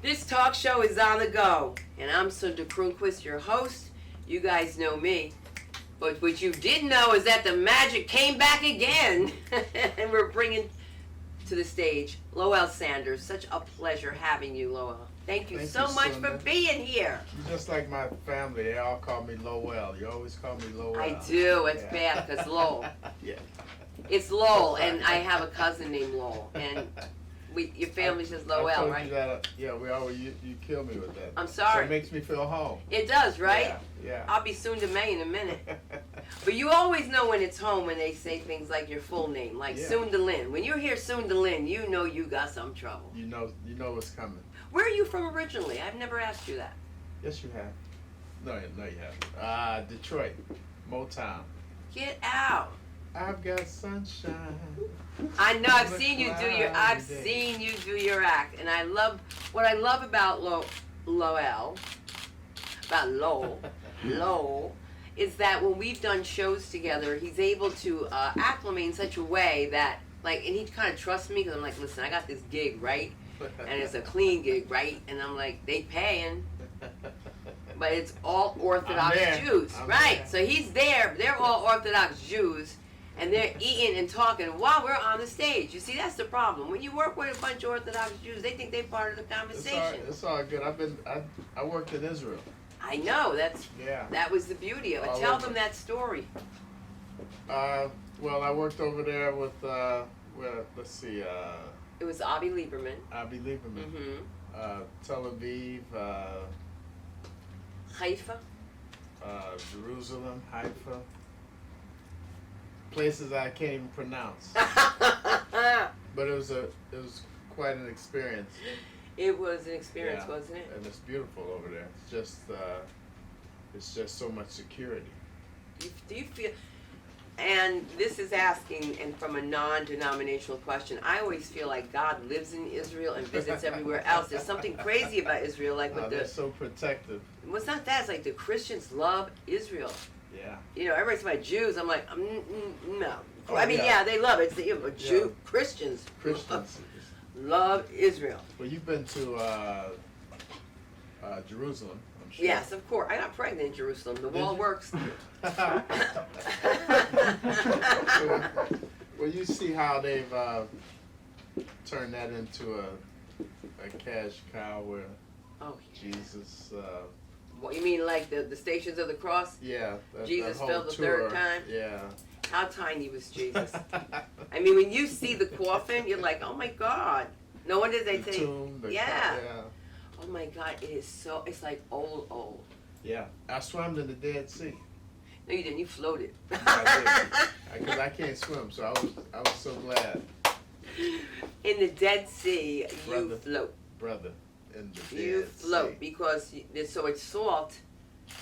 This talk show is on the go, and I'm Sunda Croonquist, your host. You guys know me, but what you didn't know is that the magic came back again, and we're bringing to the stage Lowell Sanders. Such a pleasure having you, Lowell. Thank you so much Sunda. for being here. You're just like my family. They all call me Lowell. You always call me Lowell. I do. It's Yeah. bad because Lowell. Yeah. It's Lowell, and I have a cousin named Lowell, and your family says I Lowell, told right? You that, yeah, we always you kill me with that. I'm sorry. So it makes me feel home. It does, right? Yeah. Yeah. I'll be Sunda May in a minute. But you always know when it's home when they say things like your full name, like Yeah. Sunda Lynn. When you hear Sunda Lynn, you know you got some trouble. You know what's coming. Where are you from originally? I've never asked you that. Yes, you have. No, you haven't. Detroit, Motown. Get out. I've got sunshine. I know. I've on a seen you do cloudy day. seen you do your act, and I love what I love about Lowell, Lowell, is that when we've done shows together, he's able to acclimate in such a way that, like, and he kind of trusts me because I'm like, listen, I got this gig, right? And it's a clean gig, right? And I'm like, they paying, but it's all Orthodox Jews, right? There. So he's there. They're all Orthodox Jews, and they're eating and talking while we're on the stage. You see, that's the problem. When you work with a bunch of Orthodox Jews, they think they're part of the conversation. It's all good. I worked in Israel. I know. Yeah. That was the beauty of it. Tell them that story. Well, I worked over there with let's see. It was Avi Lieberman. Avi Lieberman. Mm-hmm. Tel Aviv, Haifa. Jerusalem, Haifa. Places I can't even pronounce. But it was quite an experience. It was an experience, Yeah. wasn't it? And it's beautiful over there. It's just so much security. Do you feel? And this is asking, and from a non-denominational question, I always feel like God lives in Israel and visits everywhere else. There's something crazy about Israel, like with They're so protective. Well, it's not that. It's like the Christians love Israel. Yeah. You know, everybody's about Jews. I'm like, no. Oh, I mean, yeah, they love it. It's the Jew Yeah. Christians. Christians. Love Israel. Well, you've been to Jerusalem, I'm sure. Yes, of course. I got pregnant in Jerusalem. The wall you? works. Well, you see how they've turned that into a cash cow where Oh, Jesus. what you mean, like the Stations of the Cross? Yeah. Jesus whole fell the tour. third time? Yeah. How tiny was Jesus? I mean, when you see the coffin, you're like, oh my God. No wonder they The say, tomb, yeah. Oh my God, it is so, it's like old. Yeah. I swam in the Dead Sea. No, you didn't. You floated. I did. Because I can't swim, so I was so glad. In the Dead Sea, Brother. you float. Brother, in the Dead You float Sea. because so it's salt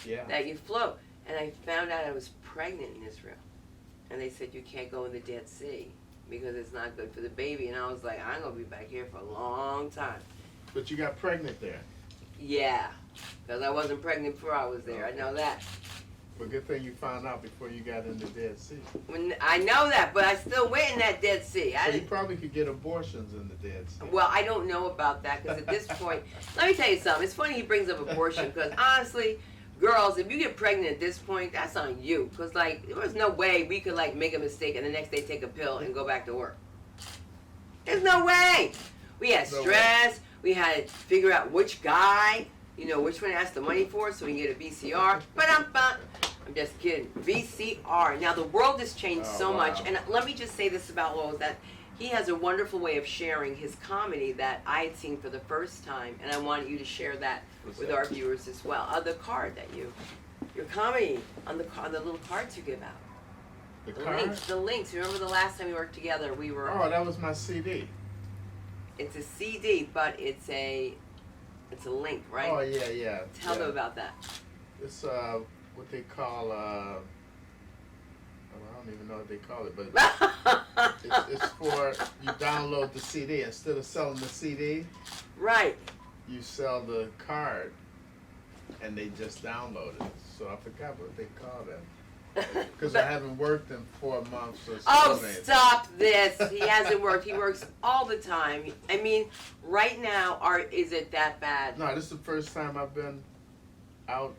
Yeah. that you float. And I found out I was pregnant in Israel. And they said you can't go in the Dead Sea because it's not good for the baby. And I was like, I'm going to be back here for a long time. But you got pregnant there. Yeah, because I wasn't pregnant before I was there. I know that. But good thing you found out before you got in the Dead Sea. I know that, but I still went in that Dead Sea. So you probably could get abortions in the Dead Sea. Well, I don't know about that because at this point, let me tell you something. It's funny he brings up abortion because honestly, girls, if you get pregnant at this point, that's on you. Because, like, there was no way we could, like, make a mistake and the next day take a pill and go back to work. There's no way. We had stress. We had to figure out which guy, you know, which one to ask the money for so we can get a VCR. But I'm just kidding. VCR. Now, the world has changed so much. And let me just say this about Lowell, that he has a wonderful way of sharing his comedy that I had seen for the first time. And I want you to share that with our viewers as well. The card that your comedy on the little cards you give out. The links. Remember the last time we worked together, we were... Oh, that was my CD. It's a CD, but it's a link, right? Oh, yeah. Tell them about that. It's what they call, I don't even know what they call it, but it's for, you download the CD. Instead of selling the CD, right, you sell the card, and they just download it. So I forgot what they call that. Because I haven't worked in 4 months. So Oh, stop this. He hasn't worked. He works all the time. I mean, right now, is it that bad? No, this is the first time I've been out.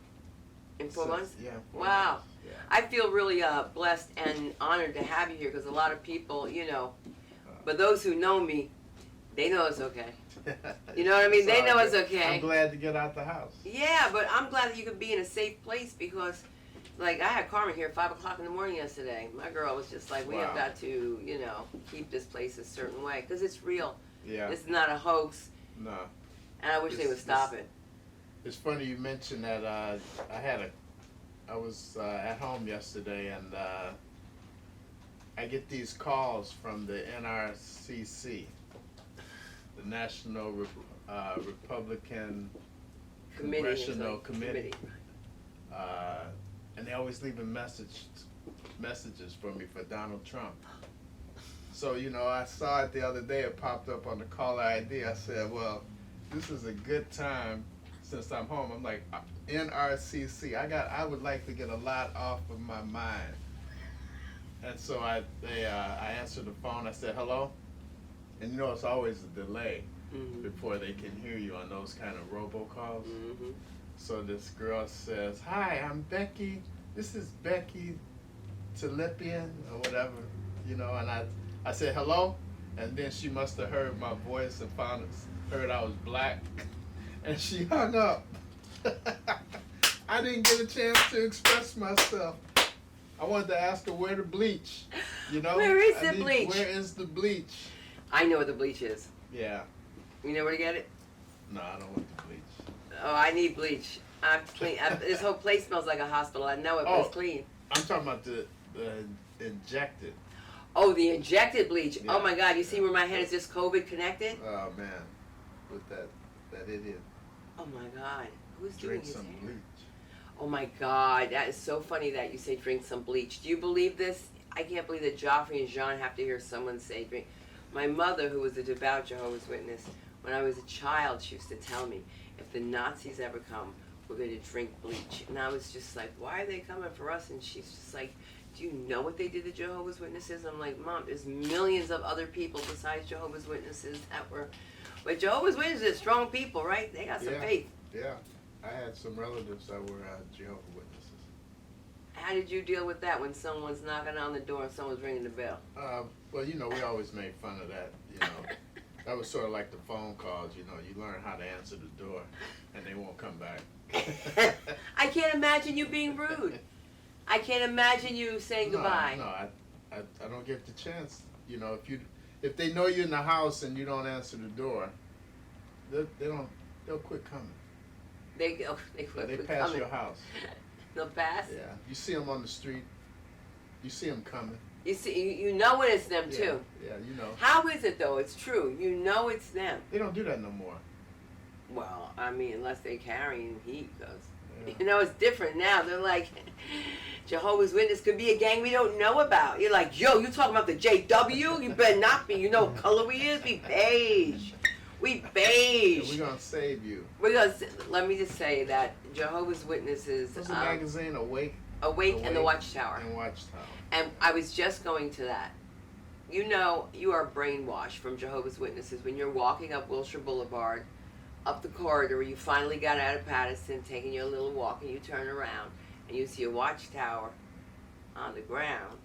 In 4 months? Yeah. 4 Wow. months. Yeah. I feel really blessed and honored to have you here because a lot of people, but those who know me, they know it's okay. You know what I mean? They know it's okay. I'm glad to get out the house. Yeah, but I'm glad that you could be in a safe place because, like, I had Carmen here at 5 o'clock in the morning yesterday. My girl was just like, we have got to, keep this place a certain way because it's real. Yeah. It's not a hoax. No. And I wish they would stop it. It's funny you mentioned that. I was at home yesterday and I get these calls from the NRCC, the National Republican Congressional Committee. And they always leave messages for me for Donald Trump. So, I saw it the other day, it popped up on the caller ID. I said, well, this is a good time since I'm home. I'm like, NRCC, I would like to get a lot off of my mind. And so I answered the phone, I said, hello? And it's always a delay before they can hear you on those kind of robocalls. Mm-hmm. So this girl says, hi, I'm Becky. This is Becky Tilipian or whatever, and I said, hello? And then she must have heard my voice and heard I was black. And she hung up. I didn't get a chance to express myself. I wanted to ask her where to bleach, Where is the bleach? Where is the bleach? I know where the bleach is. Yeah. You know where to get it? No, I don't want the bleach. Oh, I need bleach. I'm clean. This whole place smells like a hospital. I know it, but it's clean. I'm talking about the injected. Oh, the injected bleach. Yeah. Oh my God, you see where my head is just COVID connected? Oh man, with that idiot. Oh my God, who's doing Drink his some hair? bleach. Oh my God, that is so funny that you say drink some bleach. Do you believe this? I can't believe that Joffrey and Jean have to hear someone say drink. My mother, who was a devout Jehovah's Witness, when I was a child, she used to tell me, if the Nazis ever come, we're going to drink bleach. And I was just like, why are they coming for us? And she's just like, do you know what they did to Jehovah's Witnesses? I'm like, Mom, there's millions of other people besides Jehovah's Witnesses that were... But Jehovah's Witnesses are strong people, right? They got some faith. Yeah. I had some relatives that were Jehovah's Witnesses. How did you deal with that when someone's knocking on the door and someone's ringing the bell? Well, we always made fun of that, That was sort of like the phone calls, you learn how to answer the door and they won't come back. I can't imagine you being rude. I can't imagine you saying goodbye. No, I don't get the chance. If they know you're in the house and you don't answer the door, they'll quit coming. They pass coming. your house. They'll pass? Yeah. You see them on the street. You see them coming. You see, you know when it's them too. Yeah, How is it though? It's true. You know it's them. They don't do that no more. Well, I mean, unless they're carrying heat, because it's different now. They're like, Jehovah's Witness could be a gang we don't know about. You're like, yo, you talking about the JW? You better not be. You know what color we is? We beige. We beige. Yeah, we're gonna save you. Let me just say that Jehovah's Witnesses. What's the magazine? Awake and the Watchtower. And Watchtower. And I was just going to that. You are brainwashed from Jehovah's Witnesses when you're walking up Wilshire Boulevard, up the corridor where you finally got out of Patterson, taking your little walk, and you turn around and you see a Watchtower on the ground,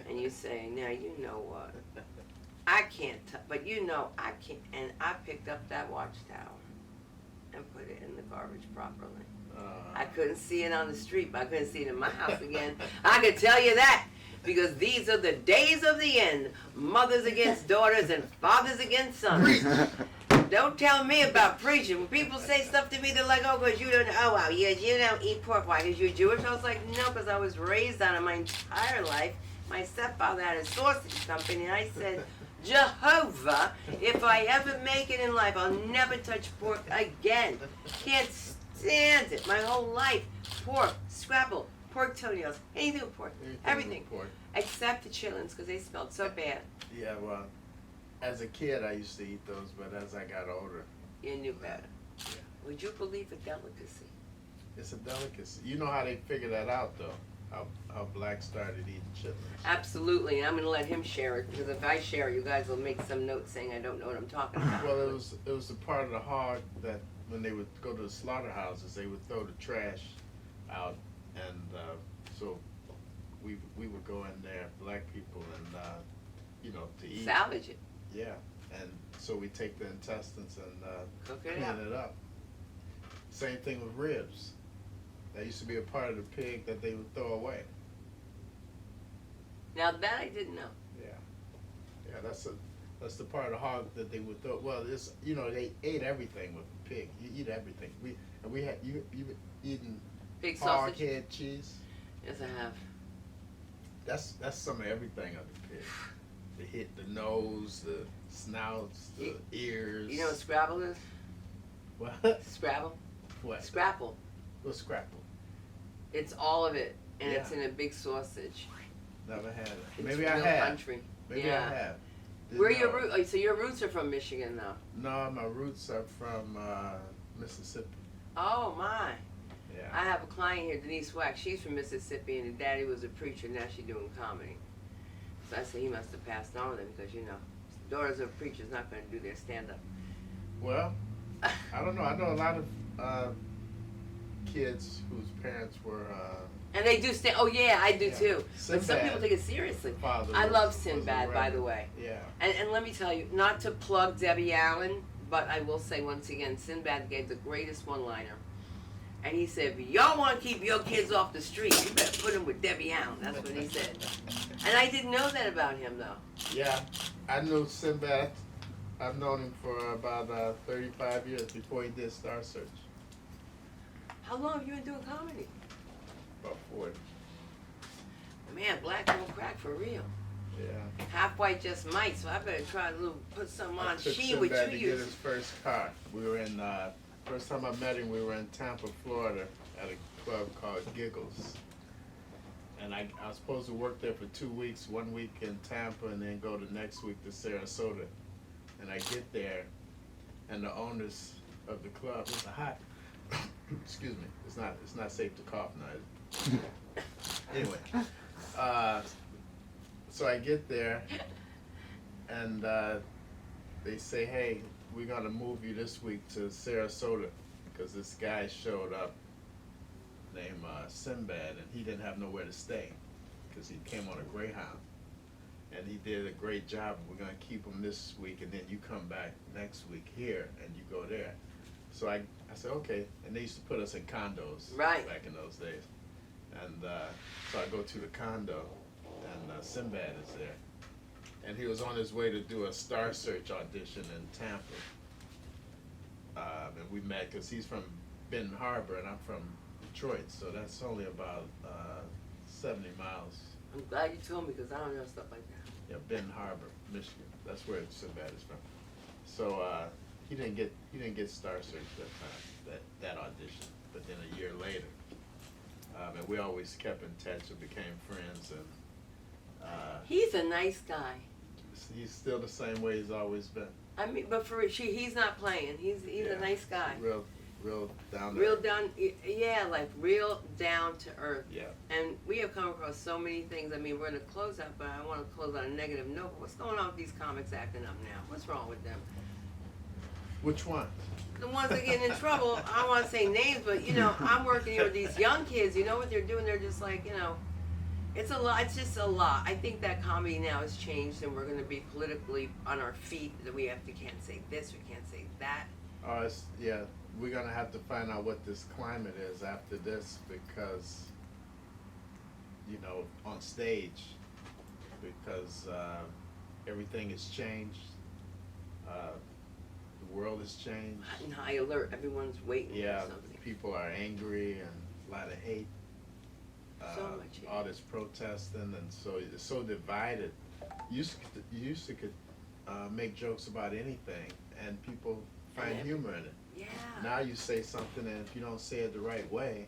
and you say, now you know what? I can't, but I can't. And I picked up that Watchtower and put it in the garbage properly. I couldn't see it on the street, but I couldn't see it in my house again. I can tell you that, because these are the days of the end. Mothers against daughters and fathers against sons. Don't tell me about preaching. When people say stuff to me, they're like, oh, because you don't, oh, wow, you don't eat pork. Why, because you're Jewish? I was like, no, because I was raised on it my entire life. My stepfather had a sausage company, and I said, Jehovah, if I ever make it in life, I'll never touch pork again. Can't stand it. My whole life, pork, scrapple, pork toenails, anything with pork, everything. With pork. Except the chitlins, because they smelled so bad. Yeah, well, as a kid, I used to eat those, but as I got older, You knew better. Yeah. Would you believe a delicacy? It's a delicacy. You know how they figure that out, though. how blacks started eating chitlins. Absolutely, and I'm going to let him share it, because if I share it, you guys will make some notes saying I don't know what I'm talking about. Well, it was a part of the hog that when they would go to the slaughterhouses, they would throw the trash out, and so we would go in there, black people, and you know, to eat. Salvage it. Yeah, and so we take the intestines and Cook it clean up. it up. Same thing with ribs. That used to be a part of the pig that they would throw away. Now that I didn't know. Yeah, that's the part of the hog that they would throw. Well, it's, you know, they ate everything with the pig. You eat everything. We had you eaten Pig hog sausage? head cheese. Yes, I have. That's some of everything of the pig. They hit the nose, the snouts, the ears. You know what Scrabble is? What? Scrabble? What? Scrapple. What's scrapple? It's all of it, and it's Yeah. in a big sausage. Never had it. It's Maybe real I have. country. Maybe Yeah. I have. Didn't Where are your know. roots? Oh, so your roots are from Michigan, though. No, my roots are from Mississippi. Oh my! Yeah. I have a client here, Denise Wax. She's from Mississippi, and her daddy was a preacher. Now she's doing comedy. So I say he must have passed on them because you know, daughters of preachers not going to do their stand-up. Well, I don't know. I know a lot of kids whose parents were. And they do stand. Oh yeah, I do Yeah. too. But some Sinbad. people take it seriously. Father I was- love was a Sinbad, by reverend. the way. Yeah. And let me tell you, not to plug Debbie Allen, but I will say once again, Sinbad gave the greatest one-liner. And he said, if y'all want to keep your kids off the street, you better put them with Debbie Allen. That's what he said. And I didn't know that about him, though. Yeah, I knew Sinbad. I've known him for about 35 years before he did Star Search. How long have you been doing comedy? About 40. Man, black don't crack for real. Yeah. Half white just might, so I better try to put something I on took She what Sinbad you to get use. his first car. We were in, first time I met him, we were in Tampa, Florida at a club called Giggles. And I was supposed to work there for 2 weeks, 1 week in Tampa and then go the next week to Sarasota. And I get there and the owners of the club, it's a hot, excuse me, it's not safe to cough now. Anyway, so I get there and they say, hey, we're gonna move you this week to Sarasota because this guy showed up named Sinbad and he didn't have nowhere to stay because he came on a Greyhound and he did a great job. We're gonna keep him this week and then you come back next week here and you go there. So I said, okay, and they used to put us in condos Right. back in those days. And so I go to the condo and Sinbad is there. And he was on his way to do a Star Search audition in Tampa. And we met because he's from Benton Harbor and I'm from Detroit, so that's only about 70 miles. I'm glad you told me because I don't know stuff like that. Yeah, Benton Harbor, Michigan. That's where Sinbad is from. So he didn't get Star Search that time, that audition. But then a year later, and we always kept in touch and became friends. And He's a nice guy. he's still the same way he's always been. I mean, but for he's not playing. He's Yeah, a nice guy. Real down to Real earth. down, yeah, like real down to earth. Yeah. And we have come across so many things. I mean, we're in a closeout, but I want to close on a negative note. What's going on with these comics acting up now? What's wrong with them? Which one? The ones that get in trouble, I don't want to say names, but you know, I'm working here with these young kids. You know what they're doing? They're just like, you know, it's a lot. It's just a lot. I think that comedy now has changed, and we're going to be politically on our feet. That we have to can't say this, we can't say that. Yeah, we're gonna have to find out what this climate is after this because, you know, on stage, because everything has changed. The world has changed. And high alert. Everyone's waiting Yeah, for something. people are angry and a lot of hate. So much hate. All this protesting, and so it's so divided. You used to could make jokes about anything, and people find And humor in it. Yeah. Now you say something, and if you don't say it the right way,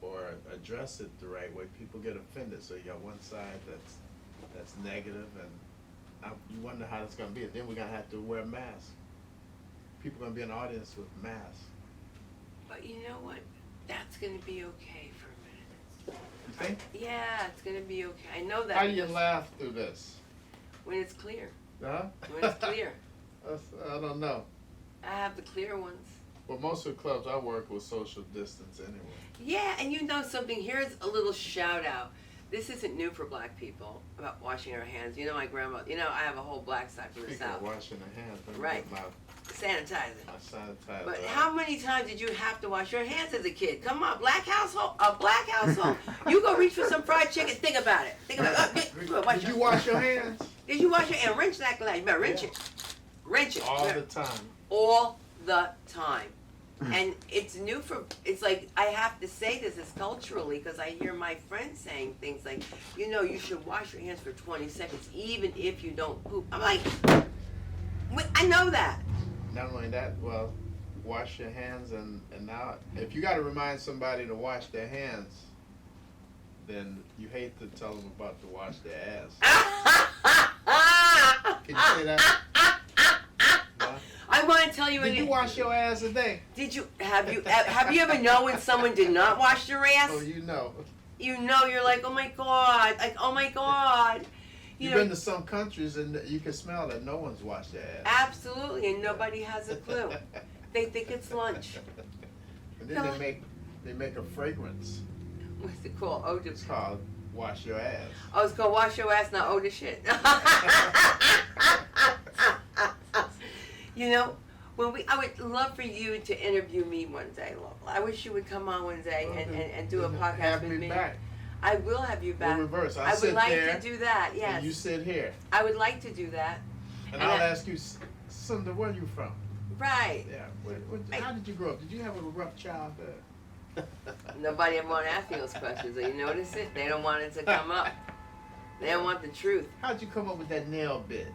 or address it the right way, people get offended. So you got one side that's negative, and you wonder how it's gonna be. Then we're gonna have to wear masks. People gonna be in the audience with masks. But you know what? That's going to be okay for a minute. You think? Yeah, it's gonna be okay. I know that. How do you because laugh through this? when it's clear. Huh? When it's clear. I don't know. I have the clear ones. Well, most of the clubs I work with social distance anyway. Yeah, and you know something. Here's a little shout out. This isn't new for black people about washing our hands. You know, my grandma. You know, I have a whole black side from the Speaking of south. washing the hands, let me Right. get Sanitizer. my sanitizer. But out. how many times did you have to wash your hands as a kid? Come on, black household, a black household. You go reach for some fried chicken. Think about it. Think about it. Did you wash your hands? Did you wash your hand? Rinse that glass. You better rinse it. Rinse it. All the time. All the time. And it's new for, it's like, I have to say this is culturally because I hear my friends saying things like, you know, you should wash your hands for 20 seconds even if you don't poop. I'm like, I know that. Not only that, well, wash your hands and now, if you got to remind somebody to wash their hands, then you hate to tell them about to wash their ass. Can you say that? No? I want to tell you. Did you wash your ass a day? Did you have you ever known when someone did not wash their ass? Oh, you know. You know, you're like, oh my god, like oh my god. You've been to some countries and you can smell that no one's washed their ass. Absolutely, and nobody has a clue. They think it's lunch. And then they make a fragrance. What's it called? Oh, It's called wash your ass. oh, it's called wash your ass, not oh the shit. You know, I would love for you to interview me one day, Lowell. I wish you would come on one day and do a podcast have with me. Back. I will have you back. We'll reverse. I would like to do that, yes. And you sit here. I would like to do that. And I'll ask you, Sunda, where are you from? Right. Yeah. How did you grow up? Did you have a rough childhood? Nobody ever want to ask me those questions. You notice it? They don't want it to come up. They don't want the truth. How'd you come up with that nail bit?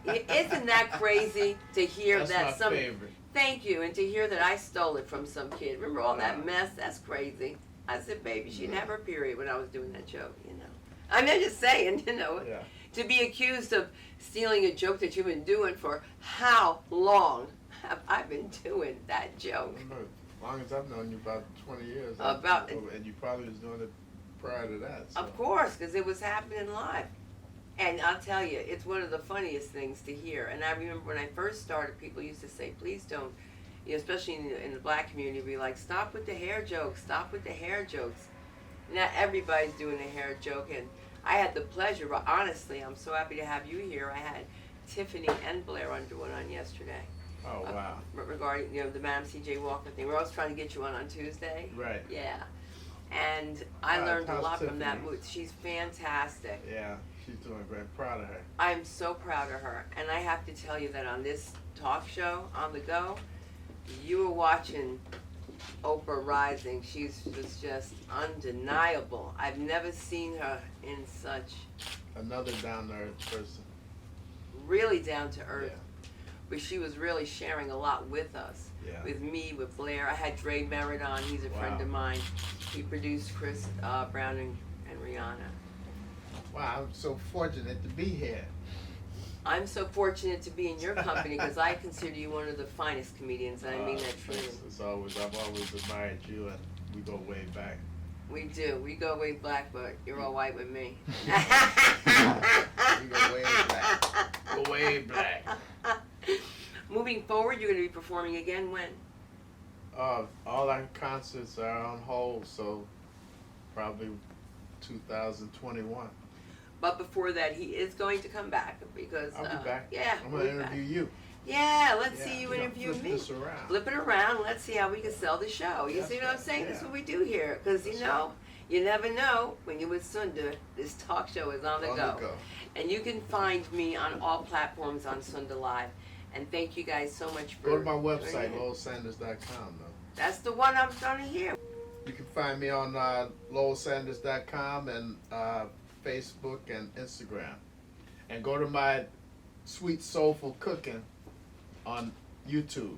Isn't that crazy to hear That's that my some? favorite. Thank you, and to hear that I stole it from some kid. Remember all that mess? That's crazy. I said, baby, she didn't have her period when I was doing that joke. You know, I'm just saying. You know, Yeah. to be accused of stealing a joke that you've been doing for how long have I been doing that joke? I don't know. As long as I've known you, about 20 years. And you probably was doing it prior to that. So. Of course, because it was happening live. And I'll tell you, it's one of the funniest things to hear. And I remember when I first started, people used to say, please don't, you know, especially in the black community, be like, stop with the hair jokes, stop with the hair jokes. Not everybody's doing a hair joke. And I had the pleasure, but honestly, I'm so happy to have you here. I had Tiffany and Blair Underwood on yesterday. Oh, wow. Regarding, you know, the Madam C.J. Walker thing. We're always trying to get you on Tuesday. Right. Yeah. And I learned a lot from that Tiffany? movie. She's fantastic. Yeah, she's doing great. Proud of her. I'm so proud of her. And I have to tell you that on this talk show, On the Go, you were watching Oprah Rising. She was just undeniable. I've never seen her in such Another down-to-earth person. really down to earth. Yeah. But she was really sharing a lot with us. Yeah. With me, with Blair. I had Dre Merritt on. He's a friend of mine. He produced Chris Brown and Rihanna. Wow, I'm so fortunate to be here. I'm so fortunate to be in your company because I consider you one of the finest comedians, and I mean that truly. I've always admired you, and we go way back. We do. We go way black, but you're all white with me. We go way black. Go way black. Moving forward, you're going to be performing again when? All our concerts are on hold, so probably 2021. But before that, he is going to come back because I'll be back. Yeah, I'm gonna interview you. Yeah, let's see you interview flip me. This around. Flip it around. Let's see how we can sell the show. You see what I'm saying? That's what we do here. Because you know, you never know when you're with Sunda. This talk show is on the go. And you can find me on all platforms on Sunda Live. And thank you guys so much for. Go to my website, lowellsanders.com, though. That's the one I'm trying to hear. You can find me on lowellsanders.com and Facebook and Instagram. And go to my Sweet Soulful Cooking on YouTube.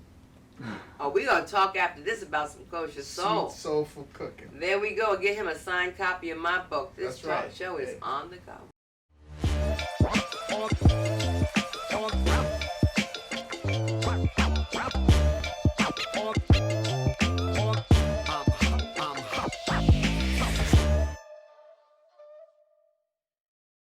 Oh, we're going to talk after this about some kosher soul. Sweet Soulful Cooking. There we go. Get him a signed copy of my book. This That's right. show is Hey. on the go.